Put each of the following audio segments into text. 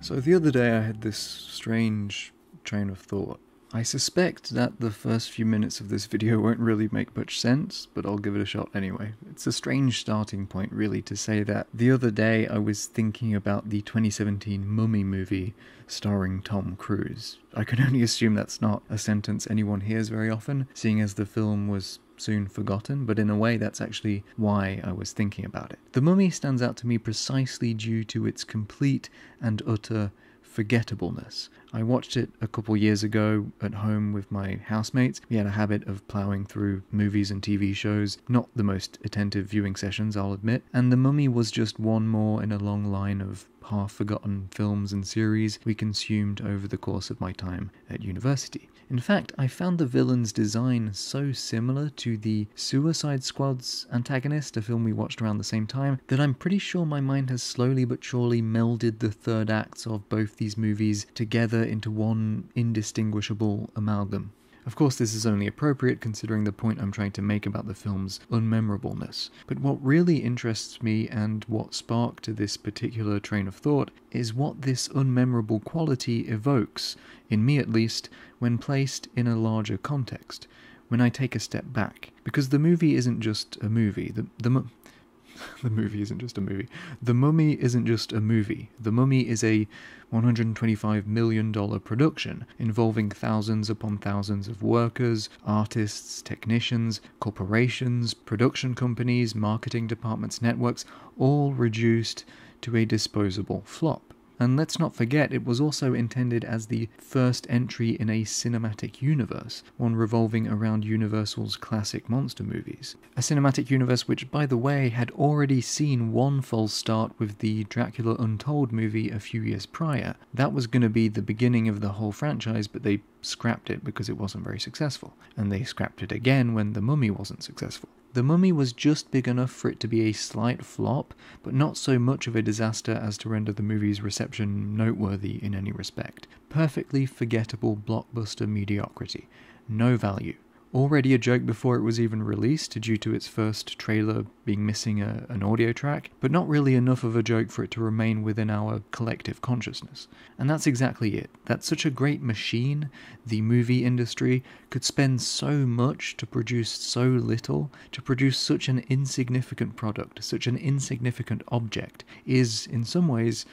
So the other day I had this strange train of thought. I suspect that the first few minutes of this video won't really make much sense, but I'll give it a shot anyway. It's a strange starting point, really, to say that the other day I was thinking about the 2017 Mummy movie starring Tom Cruise. I can only assume that's not a sentence anyone hears very often, seeing as the film was soon forgotten, but in a way that's actually why I was thinking about it. The Mummy stands out to me precisely due to its complete and utter forgettableness. I watched it a couple years ago at home with my housemates. We had a habit of ploughing through movies and TV shows, not the most attentive viewing sessions, I'll admit, and The Mummy was just one more in a long line of half-forgotten films and series we consumed over the course of my time at university. In fact, I found the villain's design so similar to the Suicide Squad's antagonist, a film we watched around the same time, that I'm pretty sure my mind has slowly but surely melded the third acts of both these movies together into one indistinguishable amalgam. Of course, this is only appropriate considering the point I'm trying to make about the film's unmemorableness. But what really interests me and what sparked this particular train of thought is what this unmemorable quality evokes, in me at least, when placed in a larger context, when I take a step back. Because the movie isn't just a movie. The movie isn't just a movie. The Mummy isn't just a movie. The Mummy is a $125 million production involving thousands upon thousands of workers, artists, technicians, corporations, production companies, marketing departments, networks, all reduced to a disposable flop. And let's not forget, it was also intended as the first entry in a cinematic universe, one revolving around Universal's classic monster movies. A cinematic universe which, by the way, had already seen one false start with the Dracula Untold movie a few years prior. That was going to be the beginning of the whole franchise, but they scrapped it because it wasn't very successful. And they scrapped it again when The Mummy wasn't successful. The Mummy was just big enough for it to be a slight flop, but not so much of a disaster as to render the movie's reception noteworthy in any respect. Perfectly forgettable blockbuster mediocrity. No value. Already a joke before it was even released due to its first trailer being missing an audio track, but not really enough of a joke for it to remain within our collective consciousness. And that's exactly it. That such a great machine, the movie industry, could spend so much to produce so little, to produce such an insignificant product, such an insignificant object, is, in some ways,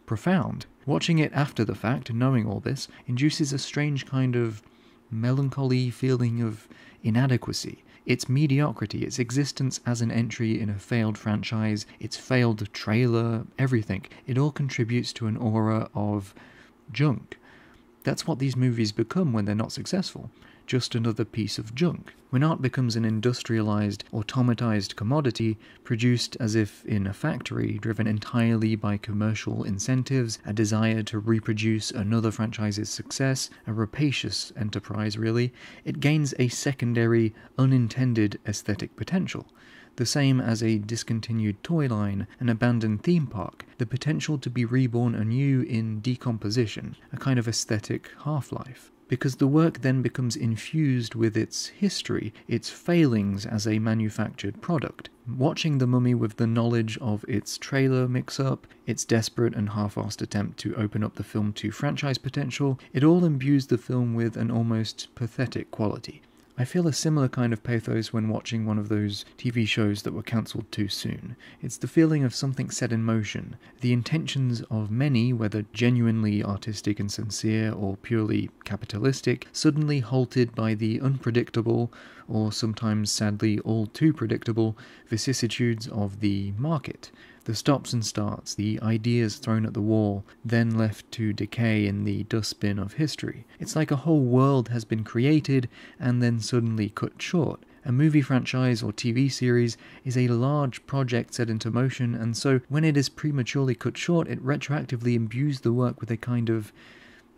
profound. Watching it after the fact, knowing all this, induces a strange kind of melancholy feeling of inadequacy. Its mediocrity, its existence as an entry in a failed franchise, its failed trailer, everything, it all contributes to an aura of junk. That's what these movies become when they're not successful. Just another piece of junk. When art becomes an industrialized, automatized commodity, produced as if in a factory, driven entirely by commercial incentives, a desire to reproduce another franchise's success, a rapacious enterprise really, it gains a secondary, unintended aesthetic potential. The same as a discontinued toy line, an abandoned theme park, the potential to be reborn anew in decomposition, a kind of aesthetic half-life. Because the work then becomes infused with its history, its failings as a manufactured product. Watching The Mummy with the knowledge of its trailer mix-up, its desperate and half-assed attempt to open up the film to franchise potential, it all imbues the film with an almost pathetic quality. I feel a similar kind of pathos when watching one of those TV shows that were cancelled too soon. It's the feeling of something set in motion, the intentions of many, whether genuinely artistic and sincere or purely capitalistic, suddenly halted by the unpredictable, or sometimes sadly all too predictable, vicissitudes of the market. The stops and starts, the ideas thrown at the wall, then left to decay in the dustbin of history. It's like a whole world has been created and then suddenly cut short. A movie franchise or TV series is a large project set into motion, and so when it is prematurely cut short, it retroactively imbues the work with a kind of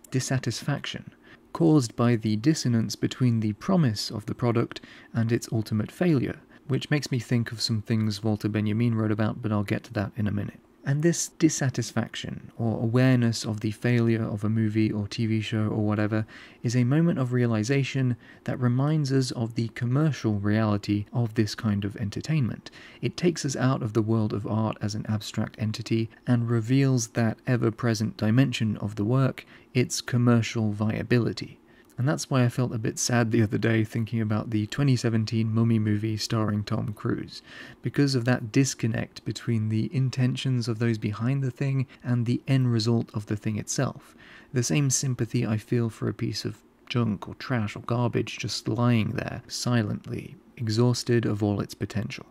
dissatisfaction, caused by the dissonance between the promise of the product and its ultimate failure. Which makes me think of some things Walter Benjamin wrote about, but I'll get to that in a minute. And this dissatisfaction, or awareness of the failure of a movie or TV show or whatever, is a moment of realization that reminds us of the commercial reality of this kind of entertainment. It takes us out of the world of art as an abstract entity and reveals that ever-present dimension of the work, its commercial viability. And that's why I felt a bit sad the other day thinking about the 2017 Mummy movie starring Tom Cruise, because of that disconnect between the intentions of those behind the thing and the end result of the thing itself. The same sympathy I feel for a piece of junk or trash or garbage just lying there, silently, exhausted of all its potential.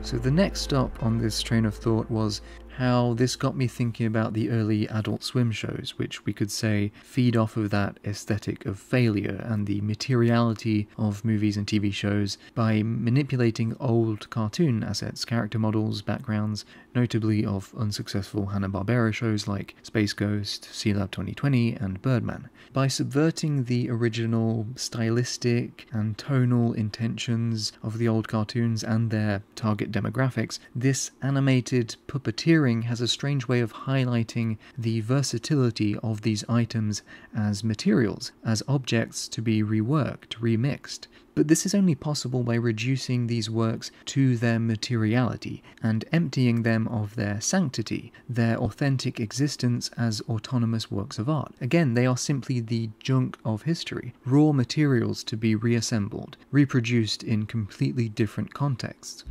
So the next stop on this train of thought was how this got me thinking about the early Adult Swim shows, which we could say feed off of that aesthetic of failure and the materiality of movies and TV shows by manipulating old cartoon assets, character models, backgrounds, notably of unsuccessful Hanna-Barbera shows like Space Ghost, Sealab 2020, and Birdman. By subverting the original stylistic and tonal intentions of the old cartoons and their target demographics, this animated puppeteering has a strange way of highlighting the versatility of these items as materials, as objects to be reworked, remixed. But this is only possible by reducing these works to their materiality and emptying them of their sanctity, their authentic existence as autonomous works of art. Again, they are simply the junk of history, raw materials to be reassembled, reproduced in completely different contexts.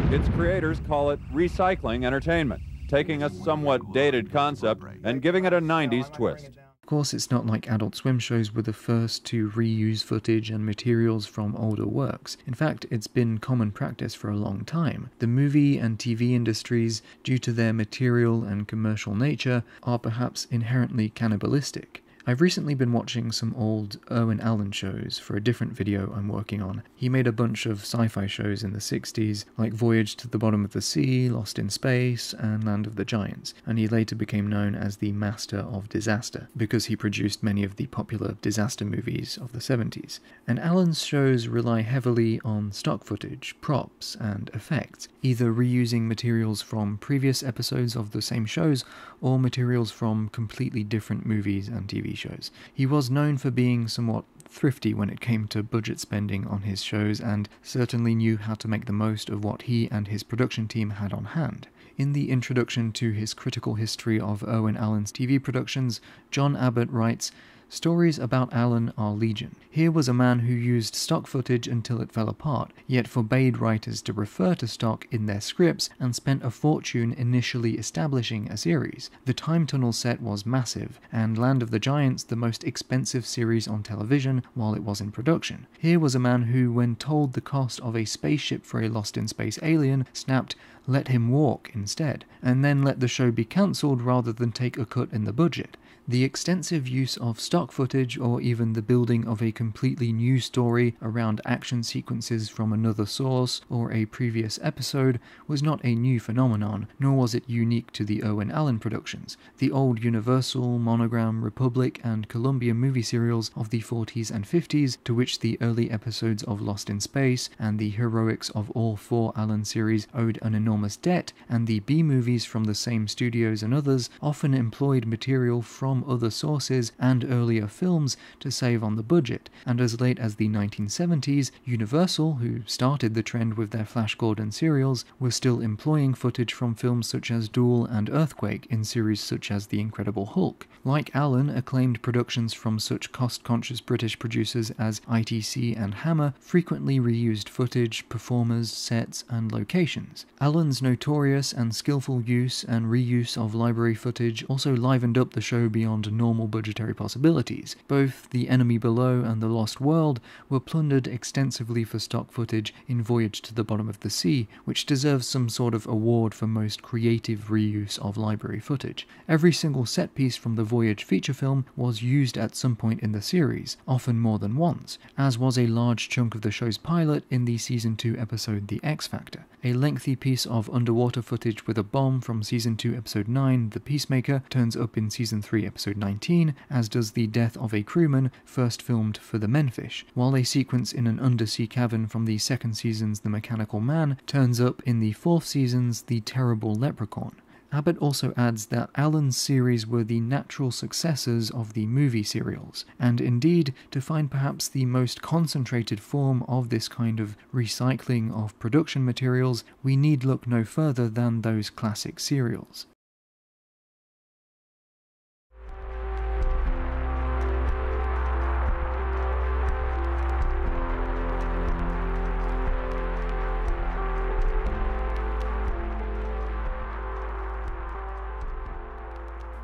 Its creators call it recycling entertainment, taking a somewhat dated concept and giving it a 90s twist. Of course, it's not like Adult Swim shows were the first to reuse footage and materials from older works. In fact, it's been common practice for a long time. The movie and TV industries, due to their material and commercial nature, are perhaps inherently cannibalistic. I've recently been watching some old Irwin Allen shows for a different video I'm working on. He made a bunch of sci-fi shows in the 60s, like Voyage to the Bottom of the Sea, Lost in Space, and Land of the Giants, and he later became known as the Master of Disaster, because he produced many of the popular disaster movies of the 70s. And Allen's shows rely heavily on stock footage, props, and effects, either reusing materials from previous episodes of the same shows, or materials from completely different movies and TV shows. He was known for being somewhat thrifty when it came to budget spending on his shows, and certainly knew how to make the most of what he and his production team had on hand. In the introduction to his critical history of Irwin Allen's TV productions, John Abbott writes, "Stories about Allen are legion. Here was a man who used stock footage until it fell apart, yet forbade writers to refer to stock in their scripts and spent a fortune initially establishing a series. The Time Tunnel set was massive, and Land of the Giants the most expensive series on television while it was in production. Here was a man who, when told the cost of a spaceship for a lost-in-space alien, snapped, 'Let him walk' instead, and then let the show be cancelled rather than take a cut in the budget. The extensive use of stock footage, or even the building of a completely new story around action sequences from another source or a previous episode, was not a new phenomenon, nor was it unique to the Irwin Allen productions. The old Universal, Monogram, Republic, and Columbia movie serials of the 40s and 50s, to which the early episodes of Lost in Space and the heroics of all four Allen series owed an enormous debt, and the B-movies from the same studios and others, often employed material from other sources and earlier films to save on the budget, and as late as the 1970s, Universal, who started the trend with their Flash Gordon serials, were still employing footage from films such as Duel and Earthquake in series such as The Incredible Hulk. Like Allen, acclaimed productions from such cost-conscious British producers as ITC and Hammer frequently reused footage, performers, sets, and locations. Allen's notorious and skillful use and reuse of library footage also livened up the show beyond normal budgetary possibilities. Both The Enemy Below and The Lost World were plundered extensively for stock footage in Voyage to the Bottom of the Sea, which deserves some sort of award for most creative reuse of library footage. Every single set piece from the Voyage feature film was used at some point in the series, often more than once, as was a large chunk of the show's pilot in the Season 2 episode The X Factor. A lengthy piece of underwater footage with a bomb from Season 2 Episode 9, The Peacemaker, turns up in Season 3 Episode 19, as does the death of a crewman first filmed for The Menfish, while a sequence in an undersea cavern from the second season's The Mechanical Man turns up in the fourth season's The Terrible Leprechaun. Abbott also adds that Allen's series were the natural successors of the movie serials, and indeed, to find perhaps the most concentrated form of this kind of recycling of production materials, we need look no further than those classic serials.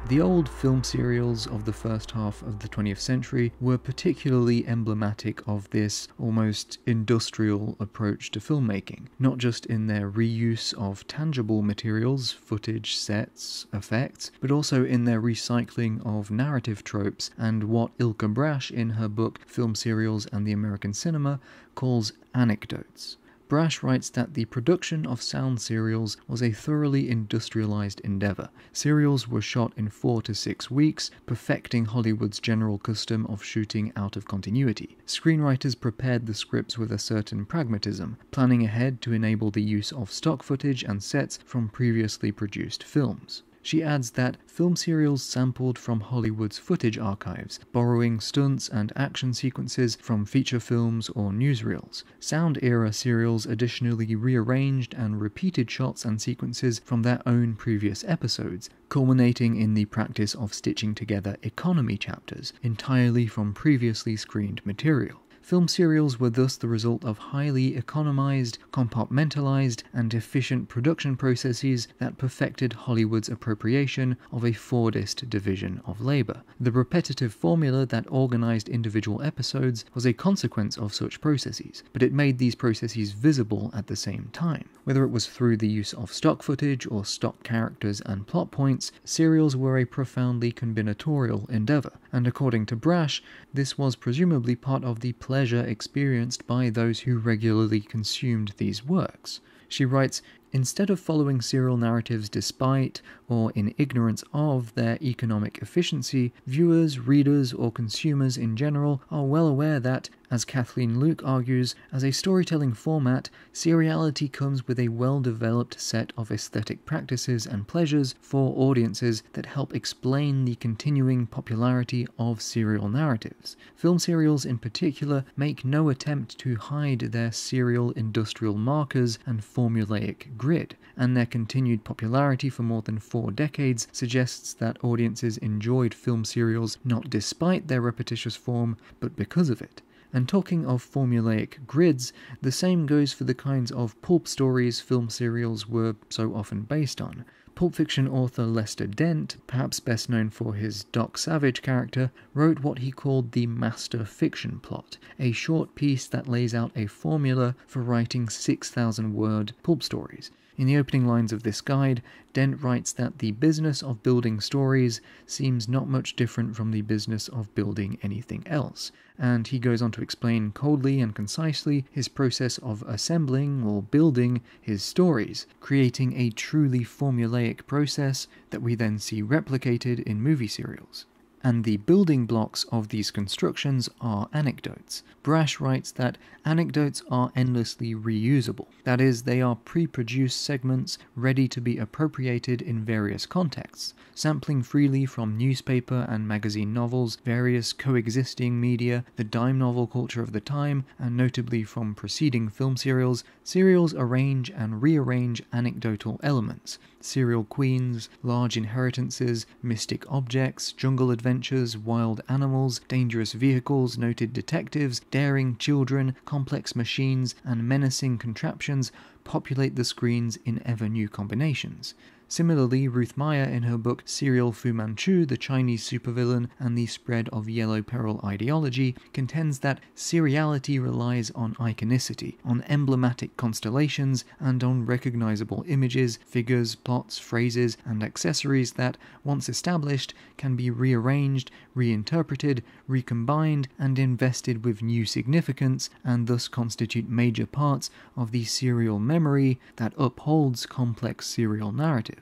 The old film serials of the first half of the 20th century were particularly emblematic of this almost industrial approach to filmmaking, not just in their reuse of tangible materials, footage, sets, effects, but also in their recycling of narrative tropes and what Ilka Brash in her book Film Serials and the American Cinema calls anecdotes. Brash writes that the production of sound serials was a thoroughly industrialized endeavor. Serials were shot in 4 to 6 weeks, perfecting Hollywood's general custom of shooting out of continuity. Screenwriters prepared the scripts with a certain pragmatism, planning ahead to enable the use of stock footage and sets from previously produced films. She adds that film serials sampled from Hollywood's footage archives, borrowing stunts and action sequences from feature films or newsreels. Sound-era serials additionally rearranged and repeated shots and sequences from their own previous episodes, culminating in the practice of stitching together economy chapters entirely from previously screened material. Film serials were thus the result of highly economized, compartmentalized, and efficient production processes that perfected Hollywood's appropriation of a Fordist division of labor. The repetitive formula that organized individual episodes was a consequence of such processes, but it made these processes visible at the same time. Whether it was through the use of stock footage or stock characters and plot points, serials were a profoundly combinatorial endeavor, and according to Brash, this was presumably part of the pleasure experienced by those who regularly consumed these works. She writes, "Instead of following serial narratives despite, or in ignorance of, their economic efficiency, viewers, readers, or consumers in general are well aware that, as Kathleen Luke argues, as a storytelling format, seriality comes with a well-developed set of aesthetic practices and pleasures for audiences that help explain the continuing popularity of serial narratives. Film serials in particular make no attempt to hide their serial industrial markers and formulaic grid, and their continued popularity for more than 4 decades suggests that audiences enjoyed film serials not despite their repetitious form, but because of it." And talking of formulaic grids, the same goes for the kinds of pulp stories film serials were so often based on. Pulp Fiction author Lester Dent, perhaps best known for his Doc Savage character, wrote what he called the Master Fiction Plot, a short piece that lays out a formula for writing 6,000-word pulp stories. In the opening lines of this guide, Dent writes that the business of building stories seems not much different from the business of building anything else, and he goes on to explain coldly and concisely his process of assembling or building his stories, creating a truly formulaic process that we then see replicated in movie serials. And the building blocks of these constructions are anecdotes. Brash writes that anecdotes are endlessly reusable. That is, they are pre-produced segments ready to be appropriated in various contexts, sampling freely from newspaper and magazine novels, various coexisting media, the dime novel culture of the time, and notably from preceding film serials. Serials arrange and rearrange anecdotal elements, serial queens, large inheritances, mystic objects, jungle adventures, wild animals, dangerous vehicles, noted detectives, daring children, complex machines, and menacing contraptions populate the screens in ever new combinations. Similarly, Ruth Meyer, in her book Serial Fu Manchu, The Chinese Supervillain and the Spread of Yellow Peril Ideology, contends that seriality relies on iconicity, on emblematic constellations, and on recognizable images, figures, plots, phrases, and accessories that, once established, can be rearranged, reinterpreted, recombined, and invested with new significance, and thus constitute major parts of the serial memory that upholds complex serial narratives.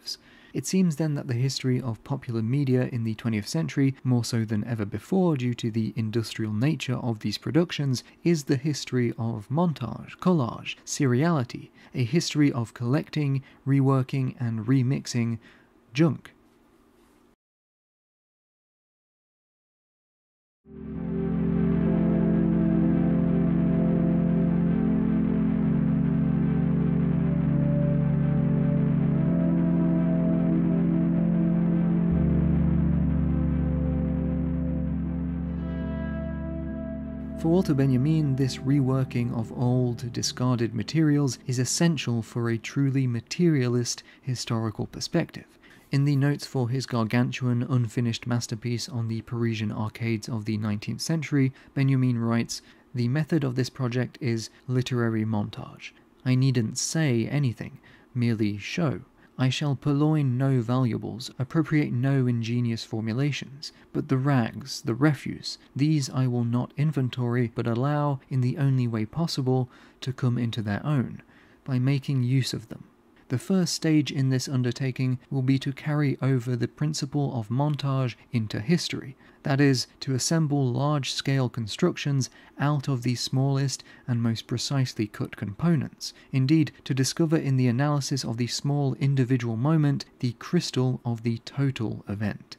It seems then that the history of popular media in the 20th century, more so than ever before due to the industrial nature of these productions, is the history of montage, collage, seriality, a history of collecting, reworking, and remixing junk. For Walter Benjamin, this reworking of old, discarded materials is essential for a truly materialist historical perspective. In the notes for his gargantuan, unfinished masterpiece on the Parisian arcades of the 19th century, Benjamin writes, "The method of this project is literary montage. I needn't say anything, merely show. I shall purloin no valuables, appropriate no ingenious formulations, but the rags, the refuse, these I will not inventory, but allow, in the only way possible, to come into their own, by making use of them. The first stage in this undertaking will be to carry over the principle of montage into history, that is, to assemble large-scale constructions out of the smallest and most precisely cut components, indeed, to discover in the analysis of the small individual moment the crystal of the total event."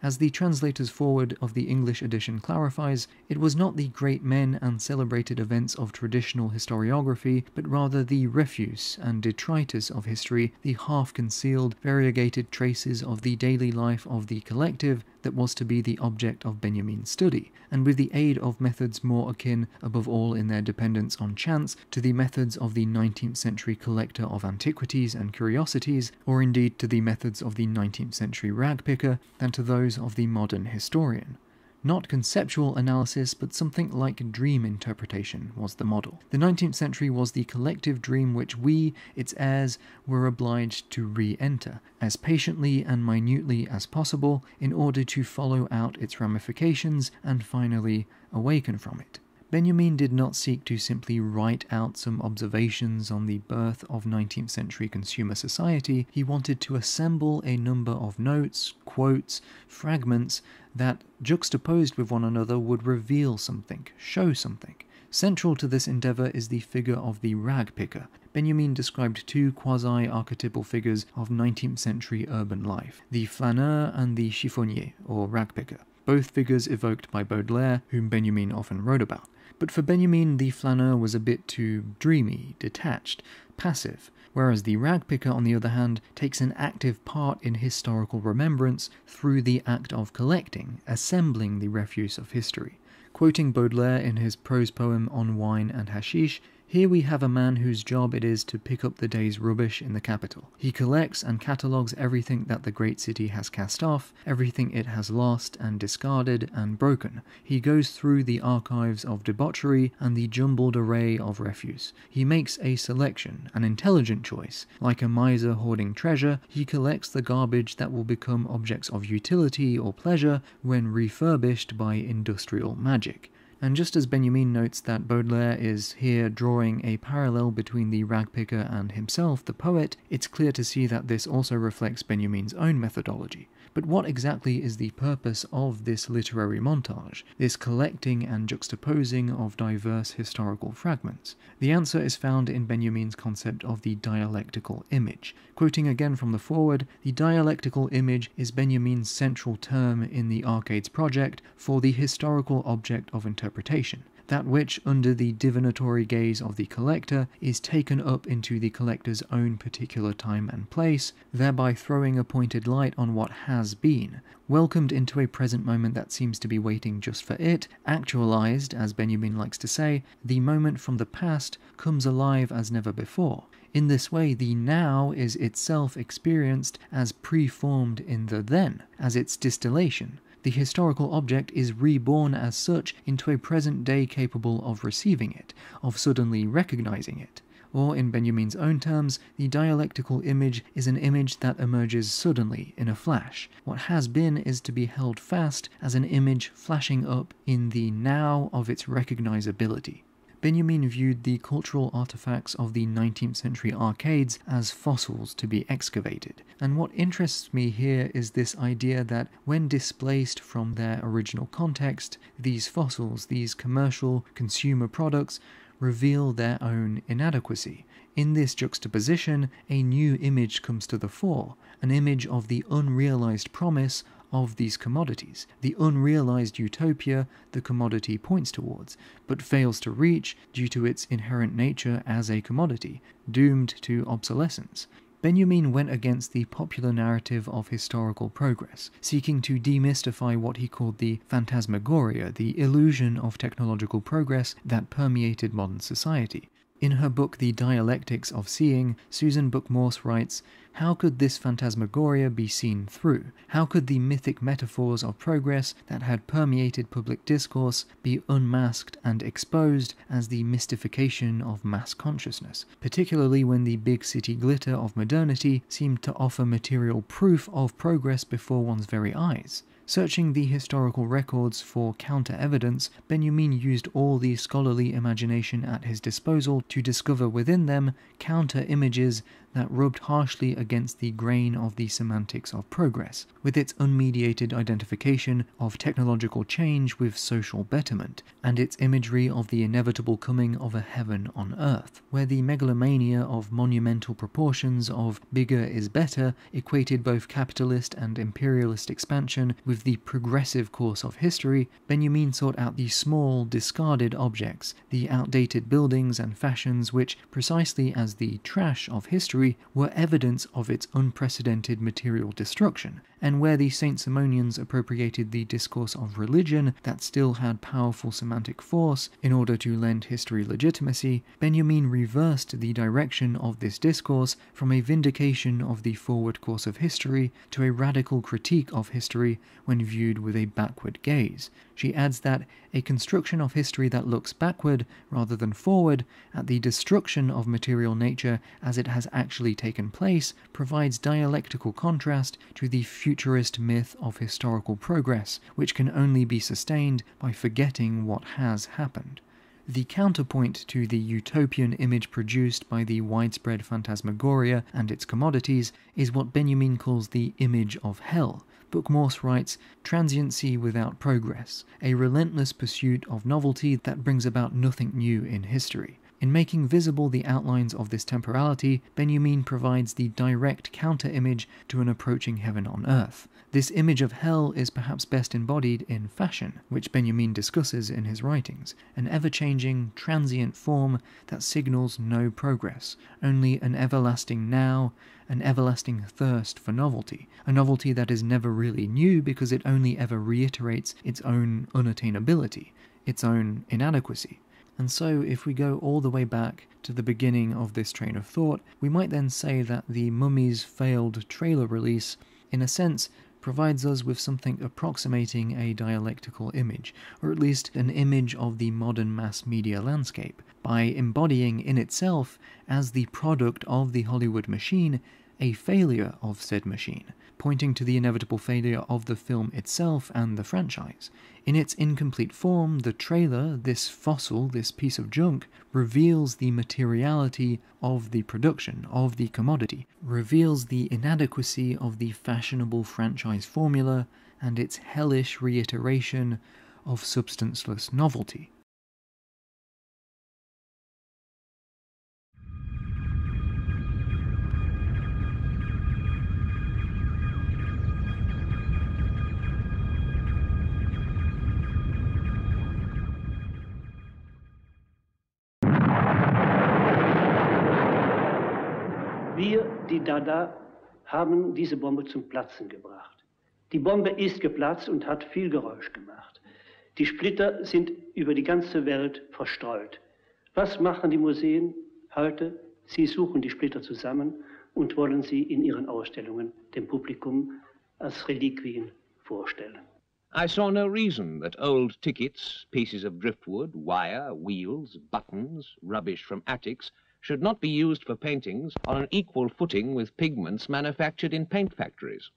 As the translator's foreword of the English edition clarifies, it was not the great men and celebrated events of traditional historiography, but rather the refuse and detritus of history, the half-concealed, variegated traces of the daily life of the collective, that was to be the object of Benjamin's study, and with the aid of methods more akin, above all in their dependence on chance, to the methods of the 19th century collector of antiquities and curiosities, or indeed to the methods of the 19th century ragpicker, than to those of the modern historian. Not conceptual analysis, but something like dream interpretation was the model. The 19th century was the collective dream which we, its heirs, were obliged to re-enter, as patiently and minutely as possible, in order to follow out its ramifications and finally awaken from it. Benjamin did not seek to simply write out some observations on the birth of 19th century consumer society. He wanted to assemble a number of notes, quotes, fragments that, juxtaposed with one another, would reveal something, show something. Central to this endeavour is the figure of the ragpicker. Benjamin described two quasi-archetypal figures of 19th century urban life, the flaneur and the chiffonnier, or ragpicker, both figures evoked by Baudelaire, whom Benjamin often wrote about. But for Benjamin, the flaneur was a bit too dreamy, detached, passive, whereas the ragpicker, on the other hand, takes an active part in historical remembrance through the act of collecting, assembling the refuse of history. Quoting Baudelaire in his prose poem On Wine and Hashish, "Here we have a man whose job it is to pick up the day's rubbish in the capital. He collects and catalogues everything that the great city has cast off, everything it has lost and discarded and broken. He goes through the archives of debauchery and the jumbled array of refuse. He makes a selection, an intelligent choice. Like a miser hoarding treasure, he collects the garbage that will become objects of utility or pleasure when refurbished by industrial magic." And just as Benjamin notes that Baudelaire is here drawing a parallel between the ragpicker and himself, the poet, it's clear to see that this also reflects Benjamin's own methodology. But what exactly is the purpose of this literary montage, this collecting and juxtaposing of diverse historical fragments? The answer is found in Benjamin's concept of the dialectical image. Quoting again from the foreword, "The dialectical image is Benjamin's central term in the Arcades project for the historical object of interpretation. that which, under the divinatory gaze of the collector, is taken up into the collector's own particular time and place, thereby throwing a pointed light on what has been, welcomed into a present moment that seems to be waiting just for it, actualized, as Benjamin likes to say, the moment from the past comes alive as never before. In this way, the now is itself experienced as preformed in the then, as its distillation. The historical object is reborn as such into a present day capable of receiving it, of suddenly recognizing it. Or, in Benjamin's own terms, the dialectical image is an image that emerges suddenly, in a flash. What has been is to be held fast as an image flashing up in the now of its recognizability. Benjamin viewed the cultural artifacts of the 19th century arcades as fossils to be excavated, and what interests me here is this idea that when displaced from their original context, these fossils, these commercial consumer products, reveal their own inadequacy. In this juxtaposition, a new image comes to the fore, an image of the unrealized promise of these commodities, the unrealized utopia the commodity points towards, but fails to reach due to its inherent nature as a commodity, doomed to obsolescence. Benjamin went against the popular narrative of historical progress, seeking to demystify what he called the phantasmagoria, the illusion of technological progress that permeated modern society. In her book The Dialectics of Seeing, Susan Buck-Morse writes, "How could this phantasmagoria be seen through? How could the mythic metaphors of progress that had permeated public discourse be unmasked and exposed as the mystification of mass consciousness, particularly when the big city glitter of modernity seemed to offer material proof of progress before one's very eyes?" Searching the historical records for counter-evidence, Benjamin used all the scholarly imagination at his disposal to discover within them counter-images that rubbed harshly against the grain of the semantics of progress, with its unmediated identification of technological change with social betterment, and its imagery of the inevitable coming of a heaven on earth, where the megalomania of monumental proportions of bigger is better equated both capitalist and imperialist expansion with the progressive course of history. Benjamin sought out the small, discarded objects, the outdated buildings and fashions which, precisely as the trash of history, were evidence of its unprecedented material destruction, and where the Saint-Simonians appropriated the discourse of religion that still had powerful semantic force in order to lend history legitimacy, Benjamin reversed the direction of this discourse from a vindication of the forward course of history to a radical critique of history when viewed with a backward gaze. She adds that a construction of history that looks backward rather than forward at the destruction of material nature as it has actually taken place provides dialectical contrast to the futurist myth of historical progress, which can only be sustained by forgetting what has happened. The counterpoint to the utopian image produced by the widespread phantasmagoria and its commodities is what Benjamin calls the image of hell. Buck-Morse writes, "Transiency without progress, a relentless pursuit of novelty that brings about nothing new in history." In making visible the outlines of this temporality, Benjamin provides the direct counter-image to an approaching heaven on earth. This image of hell is perhaps best embodied in fashion, which Benjamin discusses in his writings, an ever-changing, transient form that signals no progress, only an everlasting now, an everlasting thirst for novelty, a novelty that is never really new because it only ever reiterates its own unattainability, its own inadequacy. And so, if we go all the way back to the beginning of this train of thought, we might then say that the Mummy's failed trailer release, in a sense, provides us with something approximating a dialectical image, or at least an image of the modern mass media landscape, by embodying in itself, as the product of the Hollywood machine, a failure of said machine, pointing to the inevitable failure of the film itself and the franchise. In its incomplete form, the trailer, this fossil, this piece of junk, reveals the materiality of the production, of the commodity, reveals the inadequacy of the fashionable franchise formula, and its hellish reiteration of substanceless novelty. Wir, die Dada, haben diese Bombe zum Platzen gebracht. Die Bombe ist geplatzt und hat viel Geräusch gemacht. Die Splitter sind über die ganze Welt verstreut. Was machen die Museen heute? Sie suchen die Splitter zusammen und wollen sie in ihren Ausstellungen dem Publikum als Reliquien vorstellen. I saw no reason that old tickets, pieces of driftwood, wire, wheels, buttons, rubbish from attics, should not be used for paintings on an equal footing with pigments manufactured in paint factories.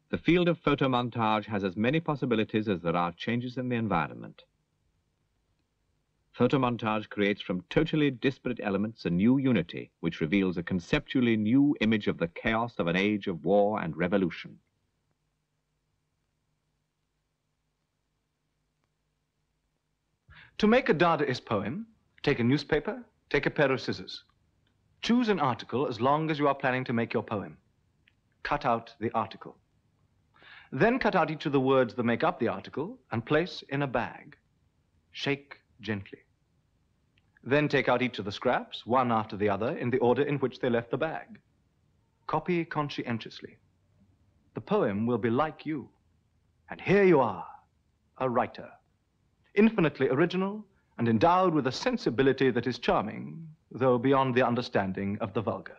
The field of photomontage has as many possibilities as there are changes in the environment. Photomontage creates from totally disparate elements a new unity, which reveals a conceptually new image of the chaos of an age of war and revolution. To make a Dadaist poem, take a newspaper, take a pair of scissors. Choose an article as long as you are planning to make your poem. Cut out the article. Then cut out each of the words that make up the article and place in a bag. Shake gently. Then take out each of the scraps, one after the other, in the order in which they left the bag. Copy conscientiously. The poem will be like you. And here you are, a writer, infinitely original and endowed with a sensibility that is charming, though beyond the understanding of the vulgar.